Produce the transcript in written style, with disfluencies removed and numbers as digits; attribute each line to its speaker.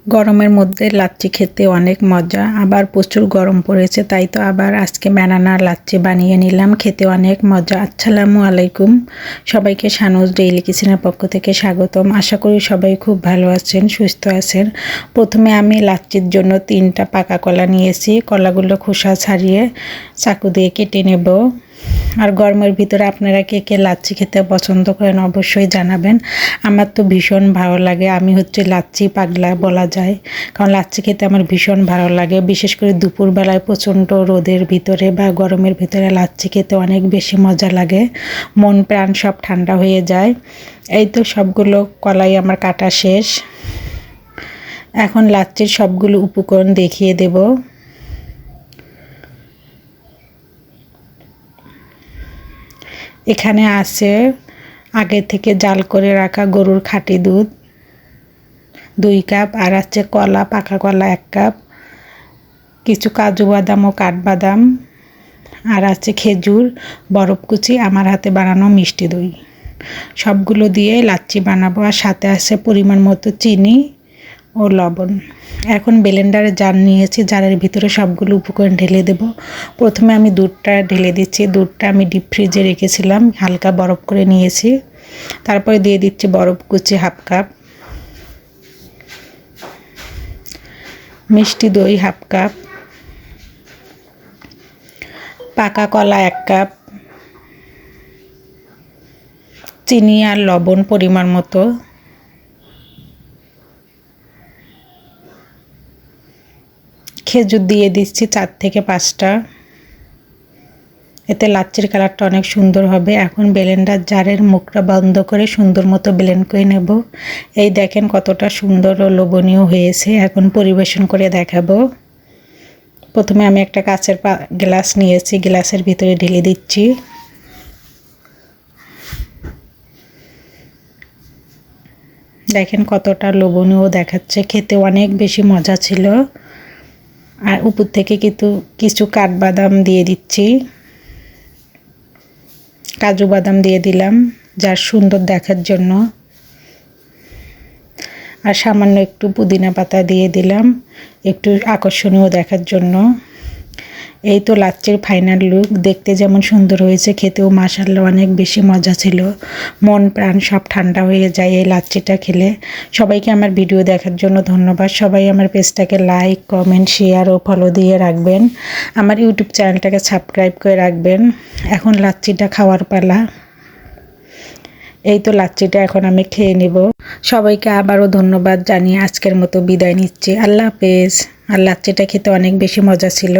Speaker 1: গরমের মধ্যে লাচ্ছি খেতে অনেক মজা। আবার প্রচুর গরম পড়েছে, তাই তো আবার আজকে ব্যানানা লাচ্ছি বানিয়ে নিলাম। খেতে অনেক মজা। আসসালামু আলাইকুম, সবাইকে শানুজ ডেইলি কিচেনের পক্ষ থেকে স্বাগতম। আশা করি সবাই খুব ভালো আছেন, সুস্থ আছেন। প্রথমে আমি লাচ্ছির জন্য 3টা পাকা কলা নিয়েছি। কলাগুলো খোসা ছাড়িয়ে চাকু দিয়ে কেটে নেব। আর গরমের ভিতরে আপনারা কে কে লাচ্ছি খেতে পছন্দ করেন অবশ্যই জানাবেন। আমার তো ভীষণ ভালো লাগে। আমি হচ্ছে লাচ্ছি পাগলা বলা যায়, কারণ লাচ্ছি খেতে আমার ভীষণ ভালো লাগে। বিশেষ করে দুপুরবেলায় প্রচণ্ড রোদের ভিতরে বা গরমের ভিতরে লাচ্ছি খেতে অনেক বেশি মজা লাগে। মন প্রাণ সব ঠান্ডা হয়ে যায়। এই তো সবগুলো কলাই আমার কাটা শেষ। এখন লাচ্ছির সবগুলো উপকরণ দেখিয়ে দেব। এখানে আছে আগে থেকে জাল করে রাখা গরুর খাঁটি দুধ 2 কাপ, আর আছে কলা, পাকা কলা 1 কাপ, কিছু কাজু বাদাম ও কাঠবাদাম, আর আছে খেজুর, বরফ কুচি, আমার হাতে বানানো মিষ্টি দই। সবগুলো দিয়ে লাচ্ছি বানাবো। আর সাথে আছে পরিমাণ মতো চিনি ও লবণ। এখন ব্লেন্ডারে জার নিয়েছি, জারের ভিতরে সবগুলো উপকরণ ঢেলে দেব। প্রথমে আমি দুধটা ঢেলে দিচ্ছি। দুধটা আমি ডিপ ফ্রিজে রেখেছিলাম, হালকা বরফ করে নিয়েছি। তারপরে দিয়ে দিচ্ছি বরফ কুচি 1/2 কাপ, মিষ্টি দই 1/2 কাপ, পাকা কলা 1 কাপ, চিনি আর লবণ পরিমাণ মতো, খেজুর দিয়ে দিচ্ছি 4 থেকে 5টা। এতে লাচ্ছির কালারটা অনেক সুন্দর হবে। এখন ব্লেন্ডার জারের মুখটা বন্ধ করে সুন্দর মতো ব্লেন্ড করে নেব। এই দেখেন কতটা সুন্দর ও লোভনীয় হয়েছে। এখন পরিবেশন করে দেখাবো। প্রথমে আমি একটা কাচের গ্লাস নিয়েছি, গ্লাসের ভিতরে ঢেলে দিচ্ছি। দেখেন কতটা লোভনীয় দেখাচ্ছে, খেতে অনেক বেশি মজা ছিল। আর উপর থেকে কিছু কাঠবাদাম দিয়ে দিচ্ছি, কাজু বাদাম দিয়ে দিলাম যার সুন্দর দেখার জন্য। আর সামান্য একটু পুদিনা পাতা দিয়ে দিলাম একটু আকর্ষণীয় দেখার জন্য। এই তো লাচ্ছির ফাইনাল লুক। দেখতে যেমন সুন্দর হয়েছে, খেতেও মাশাআল্লাহ অনেক বেশি মজা ছিল। মন প্রাণ সব ঠান্ডা হয়ে যায় এই লাচ্ছিটা খেলে। সবাইকে আমার ভিডিও দেখার জন্য ধন্যবাদ। সবাই আমার পেজটাকে লাইক, কমেন্ট, শেয়ার ও ফলো দিয়ে রাখবেন। আমার ইউটিউব চ্যানেলটাকে সাবস্ক্রাইব করে রাখবেন। এখন লাচ্ছিটা খাওয়ার পালা। এই তো লাচ্ছিটা এখন আমি খেয়ে নেব। সবাইকে আবারও ধন্যবাদ জানিয়ে আজকের মতো বিদায় নিচ্ছি। আল্লাহ হাফেজ। আর লাচ্ছিটা খেতে অনেক বেশি মজা ছিল।